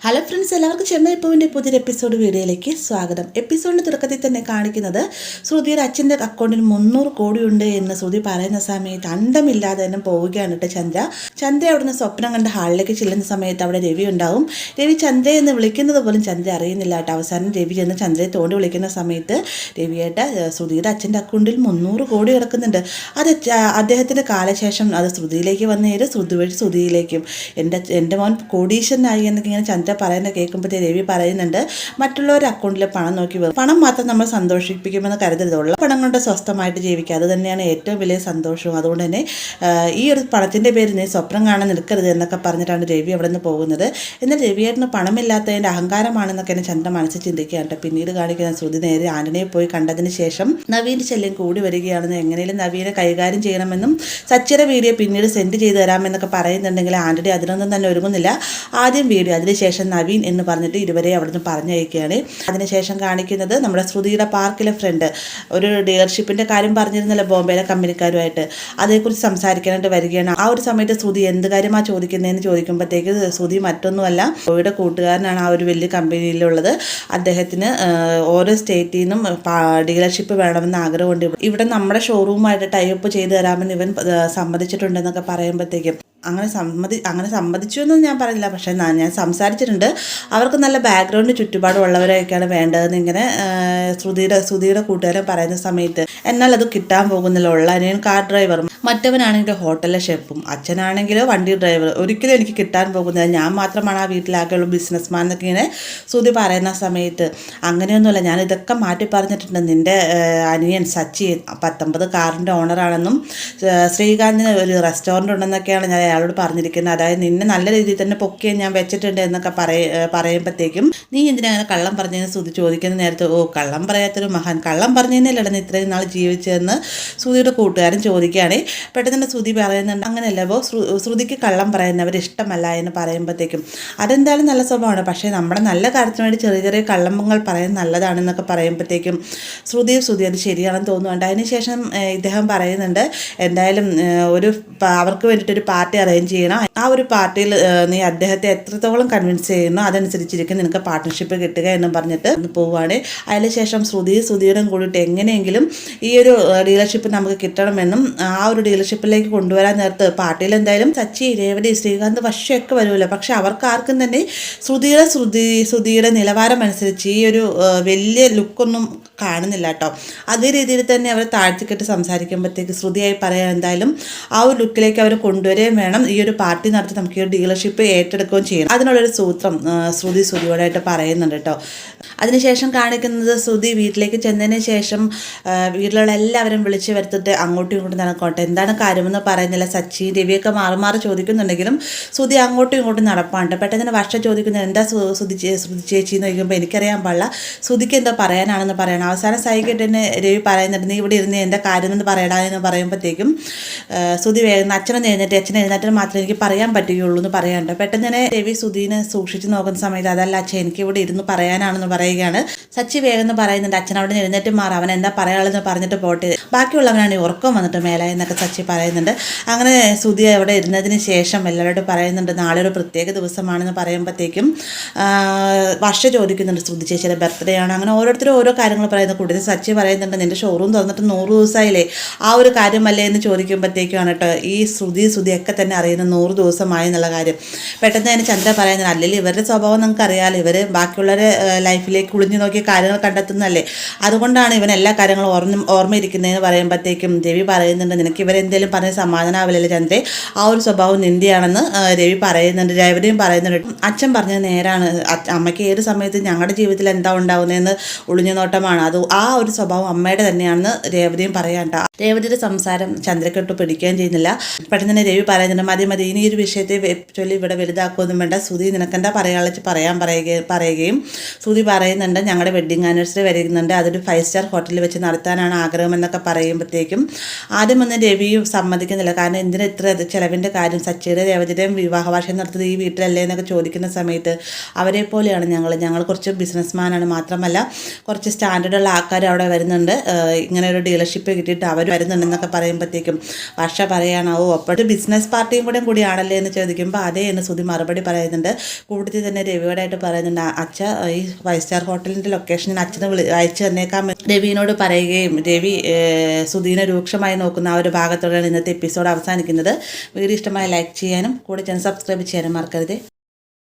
Hello friends, എല്ലാവർക്കും ചെന്നൈ പൂവിൻ്റെ പുതിയൊരു എപ്പിസോഡ് വീഡിയോയിലേക്ക് സ്വാഗതം. എപ്പിസോഡിൻ്റെ തുടക്കത്തിൽ തന്നെ കാണിക്കുന്നത് ശ്രുതിയുടെ അച്ഛൻ്റെ അക്കൗണ്ടിൽ 300 കോടിയുണ്ട് എന്ന് ശ്രുതി പറയുന്ന സമയത്ത് അന്തമില്ലാതെ തന്നെ പോവുകയാണ് കേട്ടോ ചന്ദ്ര അവിടുന്ന് സ്വപ്നം കണ്ട് ഹാളിലേക്ക് ചെല്ലുന്ന സമയത്ത് അവിടെ രവി ഉണ്ടാവും. രവി ചന്ദ്ര എന്ന് വിളിക്കുന്നത് പോലും ചന്ദ്ര അറിയുന്നില്ല കേട്ടോ. അവസാനം രവി ചെന്ന് ചന്ദ്രയെ തോണ്ടി വിളിക്കുന്ന സമയത്ത് രവിയേട്ട ശ്രുതിയുടെ അച്ഛൻ്റെ അക്കൗണ്ടിൽ 300 കോടി കിടക്കുന്നുണ്ട്. അത് അദ്ദേഹത്തിൻ്റെ കാലശേഷം അത് ശ്രുതിയിലേക്ക് വന്നേര്, ശ്രുതി വഴി ശ്രുതിയിലേക്കും എൻ്റെ മോൻ കോടീശ്വരനായി എന്നൊക്കെ ഇങ്ങനെ ചന്ദ്ര പറയുന്നത് കേൾക്കുമ്പോഴത്തേ രവി പറയുന്നുണ്ട്, മറ്റുള്ളവരുടെ അക്കൗണ്ടിലെ പണം നോക്കി പണം മാത്രം നമ്മൾ സന്തോഷിപ്പിക്കുമെന്ന് കരുതരുതുള്ള പണം കൊണ്ട് സ്വസ്ഥമായിട്ട് ജീവിക്കുക, അത് തന്നെയാണ് ഏറ്റവും വലിയ സന്തോഷവും. അതുകൊണ്ട് തന്നെ ഈ ഒരു പണത്തിൻ്റെ പേരിൽ നീ സ്വപ്നം കാണാൻ നിൽക്കരുത് എന്നൊക്കെ പറഞ്ഞിട്ടാണ് രവി അവിടെ നിന്ന് പോകുന്നത്. എന്നാൽ രവിയേട്ടന് പണമില്ലാത്തതിൻ്റെ അഹങ്കാരമാണെന്നൊക്കെ എന്നെ ചന്ദ്ര മനസ്സിൽ ചിന്തിക്കുകയാണ്. പിന്നീട് കാണിക്കുന്ന ശ്രുതി നേരെ ആന്റണിയെ പോയി കണ്ടതിന് ശേഷം നവീൻ്റെ ശല്യം കൂടി വരികയാണെന്ന്, എങ്ങനെയും നവീനെ കൈകാര്യം ചെയ്യണമെന്നും സച്ചിയുടെ വീഡിയോ പിന്നീട് സെൻഡ് ചെയ്ത് തരാമെന്നൊക്കെ പറയുന്നുണ്ടെങ്കിൽ ആന്റണി അതിനൊന്നും തന്നെ ഒരുങ്ങുന്നില്ല. ആദ്യം വീഡിയോ, അതിനുശേഷം നവീൻ എന്ന് പറഞ്ഞിട്ട് ഇരുവരെ അവിടുന്ന് പറഞ്ഞയക്കുകയാണ്. അതിനുശേഷം കാണിക്കുന്നത് നമ്മുടെ ശ്രുതിയുടെ പാർക്കിലെ ഫ്രണ്ട് ഒരു ഡീലർഷിപ്പിൻ്റെ കാര്യം പറഞ്ഞിരുന്നല്ലോ ബോംബെയിലെ കമ്പനിക്കാരുമായിട്ട്, അതേക്കുറിച്ച് സംസാരിക്കാനായിട്ട് വരികയാണ്. ആ ഒരു സമയത്ത് ശ്രുതി എന്ത് കാര്യമാണ് ചോദിക്കുന്നതെന്ന് ചോദിക്കുമ്പോഴത്തേക്ക് ശ്രുതി മറ്റൊന്നുമല്ല, ഇവിടെ കൂട്ടുകാരനാണ് ആ ഒരു വലിയ കമ്പനിയിലുള്ളത്. അദ്ദേഹത്തിന് ഓരോ സ്റ്റേറ്റിൽ നിന്നും ഡീലർഷിപ്പ് വേണമെന്ന് ആഗ്രഹമുണ്ട്. ഇവിടെ നമ്മുടെ ഷോറൂമായിട്ട് ടൈപ്പ് ചെയ്ത് തരാമെന്ന് ഇവൻ സമ്മതിച്ചിട്ടുണ്ടെന്നൊക്കെ പറയുമ്പോഴത്തേക്കും അങ്ങനെ സമ്മതിച്ചു എന്നൊന്നും ഞാൻ പറഞ്ഞില്ല, പക്ഷേ ഞാൻ സംസാരിച്ചിട്ടുണ്ട്. അവർക്ക് നല്ല ബാക്ക്ഗ്രൗണ്ട് ചുറ്റുപാടുള്ളവരെയൊക്കെയാണ് വേണ്ടതെന്ന് ഇങ്ങനെ ശ്രുതിയുടെ കൂട്ടുകാരൻ പറയുന്ന സമയത്ത്, എന്നാൽ അത് കിട്ടാൻ പോകുന്നില്ല. ഉള്ള അനിയൻ കാർ ഡ്രൈവറും, മറ്റവനാണെങ്കിൽ ഹോട്ടലിലെ ഷെഫും, അച്ഛനാണെങ്കിലോ വണ്ടി ഡ്രൈവർ. ഒരിക്കലും എനിക്ക് കിട്ടാൻ പോകുന്നില്ല, ഞാൻ മാത്രമാണ് ആ വീട്ടിലാകെയുള്ള ബിസിനസ്മാൻ എന്നൊക്കെ ഇങ്ങനെ ശ്രുതി പറയുന്ന സമയത്ത്, അങ്ങനെയൊന്നുമില്ല, ഞാൻ ഇതൊക്കെ മാറ്റി പറഞ്ഞിട്ടുണ്ട്. നിൻ്റെ അനിയൻ സച്ചി 19 കാറിൻ്റെ ഓണറാണെന്നും ശ്രീകാന്തിന് ഒരു റെസ്റ്റോറൻറ്റ് ഉണ്ടെന്നൊക്കെയാണ് ഞാൻ അയാളോട് പറഞ്ഞിരിക്കുന്നത്. അതായത് നിന്നെ നല്ല രീതിയിൽ തന്നെ പൊക്കിയെ ഞാൻ വെച്ചിട്ടുണ്ട് എന്നൊക്കെ പറയുമ്പോഴത്തേക്കും, നീ എന്തിനാ കള്ളം പറഞ്ഞതെന്ന് ശ്രുതി ചോദിക്കുന്ന നേരത്തെ, ഓ കള്ളം പറയാത്തൊരു മഹാൻ, കള്ളം പറഞ്ഞതിനല്ലേ നീ ഇത്രയും നാൾ ജീവിച്ചതെന്ന് ശ്രുതിയുടെ കൂട്ടുകാരൻ ചോദിക്കുകയാണ്. പെട്ടെന്ന് തന്നെ ശ്രുതി പറയുന്നുണ്ട്, അങ്ങനെയല്ല അപ്പോൾ ശ്രുതിക്ക് കള്ളം പറയുന്നവർ ഇഷ്ടമല്ല എന്ന് പറയുമ്പോഴത്തേക്കും, അതെന്തായാലും നല്ല സ്വഭാവമാണ്, പക്ഷേ നമ്മുടെ നല്ല കാര്യത്തിന് വേണ്ടി ചെറിയ ചെറിയ കള്ളമ്പങ്ങൾ പറയുന്നത് നല്ലതാണെന്നൊക്കെ പറയുമ്പോഴത്തേക്കും ശ്രുതി അത് ശരിയാണെന്ന് തോന്നുന്നുണ്ട്. അതിനുശേഷം ഇദ്ദേഹം പറയുന്നുണ്ട്, എന്തായാലും അവർക്ക് വേണ്ടിയിട്ടൊരു പാർട്ടി അറേഞ്ച് ചെയ്യണം, ആ ഒരു പാർട്ടിയിൽ നീ അദ്ദേഹത്തെ എത്രത്തോളം കൺവിൻസ് ചെയ്യുന്നു അതനുസരിച്ചിരിക്കും നിനക്ക് പാർട്ട്ണർഷിപ്പ് കിട്ടുക എന്ന് പറഞ്ഞിട്ട് പോവുകയാണ്. അതിനുശേഷം ശ്രുതിയുടെ കൂടിയിട്ട് എങ്ങനെയെങ്കിലും ഈ ഒരു ഡീലർഷിപ്പ് നമുക്ക് കിട്ടണമെന്നും ആ ഒരു ഡീലർഷിപ്പിലേക്ക് കൊണ്ടുവരാൻ നേരത്ത് പാർട്ടിയിൽ എന്തായാലും സച്ചി, രേവതി, ശ്രീകാന്ത് വശമൊക്കെ വരുമല്ലോ, പക്ഷെ അവർക്ക് ആർക്കും തന്നെ ശ്രുതിയുടെ നിലവാരം അനുസരിച്ച് ഈ ഒരു വലിയ ലുക്കൊന്നും കാണുന്നില്ല കേട്ടോ. അതേ രീതിയിൽ തന്നെ അവർ താഴ്ത്തിക്കെട്ട് സംസാരിക്കുമ്പോഴത്തേക്ക് ശ്രുതിയായി പറയാൻ എന്തായാലും ആ ഒരു ലുക്കിലേക്ക് അവർ കൊണ്ടുവരികയും വേണം, ഈ ഒരു പാർട്ടി നടത്തി നമുക്ക് ഈ ഒരു ഡീലർഷിപ്പ് ഏറ്റെടുക്കുകയും ചെയ്യണം. അതിനുള്ളൊരു സൂത്രം ശ്രുതിയോടായിട്ട് പറയുന്നുണ്ട് കേട്ടോ. അതിനുശേഷം കാണിക്കുന്നത് ശ്രുതി വീട്ടിലേക്ക് ചെന്നതിന് ശേഷം വീട്ടിലുള്ള എല്ലാവരും വിളിച്ച് വരുത്തിട്ട് അങ്ങോട്ടും ഇങ്ങോട്ടും നടക്കോട്ടെ, എന്താണ് കാര്യമെന്ന് പറയുന്നില്ല. സച്ചി രവിയൊക്കെ മാറി ചോദിക്കുന്നുണ്ടെങ്കിലും ശ്രുതി അങ്ങോട്ടും ഇങ്ങോട്ടും നടപ്പാണ്ട്. പെട്ടെന്ന് വർഷ ചോദിക്കുന്നത്, എന്താ ശ്രുതി ചേച്ചി എന്ന് ചോദിക്കുമ്പോൾ എനിക്കറിയാൻ പാടില്ല, ശ്രുതിക്ക് എന്താ പറയാനാണെന്ന് പറയണം. അവസാനം സൈകിട്ട് തന്നെ രവി പറയുന്നുണ്ട്, നീ ഇവിടെ ഇരുന്ന് എന്താ കാര്യമെന്ന് പറയടാ എന്ന് പറയുമ്പോഴത്തേക്കും ശ്രുതി വേഗം അച്ഛനെ എഴുന്നേറ്റാൽ മാത്രമേ എനിക്ക് പറയാൻ പറ്റുകയുള്ളൂ എന്ന് പറയാനുണ്ട്. പെട്ടെന്ന് തന്നെ രവി ശ്രുതിനെ സൂക്ഷിച്ച് നോക്കുന്ന സമയത്ത്, അതല്ല അച്ഛൻ, എനിക്ക് ഇവിടെ ഇരുന്ന് പറയാനാണെന്ന് പറയുകയാണ്. സച്ചി വേഗം എന്ന് പറയുന്നുണ്ട്, അച്ഛൻ അവിടെ നിന്ന് എഴുന്നേറ്റ് മാറി, അവൻ എന്താ പറയാനുള്ളതെന്ന് പറഞ്ഞിട്ട് പോട്ടെ, ബാക്കിയുള്ളവനാണ് ഈ ഉറക്കം വന്നിട്ട് മേല എന്നൊക്കെ സച്ചി പറയുന്നുണ്ട്. അങ്ങനെ ശ്രുതി അവിടെ ഇരുന്നതിന് ശേഷം എല്ലാവരോടും പറയുന്നുണ്ട്, നാളെ ഒരു പ്രത്യേക ദിവസമാണെന്ന് പറയുമ്പോഴത്തേക്കും വർഷ ചോദിക്കുന്നുണ്ട്, ശ്രുതി ചേച്ചിയുടെ ബർത്ത്ഡേ ആണ്. അങ്ങനെ ഓരോരുത്തരും ഓരോ കാര്യങ്ങൾ പറയുന്നത്. കൂടുതൽ സച്ചി പറയുന്നുണ്ട്, നിൻ്റെ ഷോറൂം തുറന്നിട്ട് 100 ദിവസമായില്ലേ, ആ ഒരു കാര്യമല്ലേ എന്ന് ചോദിക്കുമ്പോഴത്തേക്കാണ് കേട്ടോ ഈ ശ്രുതിയൊക്കെ തന്നെ അറിയുന്ന 100 ദിവസമായി എന്നുള്ള കാര്യം. പെട്ടെന്ന് തന്നെ ചന്ദ്ര പറയുന്നത്, അല്ലെങ്കിൽ ഇവരുടെ സ്വഭാവം നിങ്ങൾക്ക് അറിയാമല്ലോ, ഇവർ ബാക്കിയുള്ളവരെ ലൈഫിലേക്ക് കുളിഞ്ഞു നോക്കിയ കാര്യങ്ങൾ കണ്ടെത്തുന്നതല്ലേ, അതുകൊണ്ടാണ് ഇവൻ എല്ലാ കാര്യങ്ങളും ഓർമ്മയിരിക്കുന്നതെന്ന് പറയുമ്പോഴത്തേക്കും രവി പറയുന്നുണ്ട്, നിനക്ക് ഇവരെന്തെങ്കിലും പറഞ്ഞ് സമാധാനാവില്ലല്ലോ ചന്ദ്രേ, ആ ഒരു സ്വഭാവം നിന്റെയാണെന്ന് രവി പറയുന്നുണ്ട്. രേവതിയും പറയുന്നുണ്ട്, അച്ഛൻ പറഞ്ഞത് നേരാണ്, അമ്മയ്ക്ക് ഏത് സമയത്ത് ഞങ്ങളുടെ ജീവിതത്തിൽ എന്താ ഉണ്ടാവുന്നതെന്ന് ഒളിഞ്ഞു നോട്ടമാണ്, അത് ആ ഒരു സ്വഭാവം അമ്മയുടെ തന്നെയാണെന്ന് രേവതിയും പറയാണ്ട. രേവതിയുടെ സംസാരം ചന്ദ്രക്കെട്ട് പിടിക്കുകയും ചെയ്യുന്നില്ല. പെട്ടെന്ന് തന്നെ രവി പറയുന്നുണ്ട്, മതി ഇനി ഒരു വിഷയത്തെ ചൊല്ലി ഇവിടെ വലുതാക്കുകയൊന്നും വേണ്ട, ശ്രുതി നിനക്കെന്താ പറയാൻ പറയുകയും ശ്രുതി പറയുന്നുണ്ട്, ഞങ്ങളുടെ വെഡ്ഡിങ് ആനിവേഴ്സറി വരുന്നുണ്ട്, അതൊരു 5 സ്റ്റാർ ഹോട്ടലിൽ വെച്ച് നടത്താനാണ് ആഗ്രഹം എന്നൊക്കെ പറയുമ്പോഴത്തേക്കും ആദ്യമൊന്നും രവിയും സമ്മതിക്കുന്നില്ല. കാരണം എന്തിനാ ഇത്ര ചിലവിൻ്റെ കാര്യം, സച്ചിയുടെ രേവതിയുടെയും വിവാഹവാർഷികം നടത്തുന്നത് ഈ വീട്ടിലല്ലേ എന്നൊക്കെ ചോദിക്കുന്ന സമയത്ത്, അവരെ പോലെയാണ് ഞങ്ങൾ കുറച്ച് ബിസിനസ്മാനാണ്, മാത്രമല്ല കുറച്ച് സ്റ്റാൻഡേർഡുള്ള ആൾക്കാർ അവിടെ വരുന്നുണ്ട്, ഇങ്ങനെ ഒരു ഡീലർഷിപ്പ് കിട്ടിയിട്ട് അവർ വരുന്നുണ്ടെന്നൊക്കെ പറയുമ്പോഴത്തേക്കും വർഷ പറയാണ് അപ്പോൾ ഒരു ബിസിനസ് പാർട്ടിയും കൂടിയാണല്ലേ എന്ന് ചോദിക്കുമ്പോൾ അതേ എന്ന് ശ്രുതി മറുപടി പറയുന്നുണ്ട്. കൂട്ടത്തിൽ തന്നെ രവിയോടായിട്ട് പറയുന്നുണ്ട്, അച്ഛ ഈ 5 സ്റ്റാർ ഹോട്ടലിൻ്റെ ലൊക്കേഷൻ അച്ഛനെ അയച്ചു തന്നേക്കാൻ രവിയോട് പറയുകയും രവി ശ്രുതിനെ രൂക്ഷമായി നോക്കുന്ന ആ ഒരു ഭാഗത്തോടെയാണ് ഇന്നത്തെ എപ്പിസോഡ് അവസാനിക്കുന്നത്. വീഡിയോ ഇഷ്ടമായി ലൈക്ക് ചെയ്യാനും കൂടെ ചാനൽ സബ്സ്ക്രൈബ് ചെയ്യാനും മറക്കരുത്.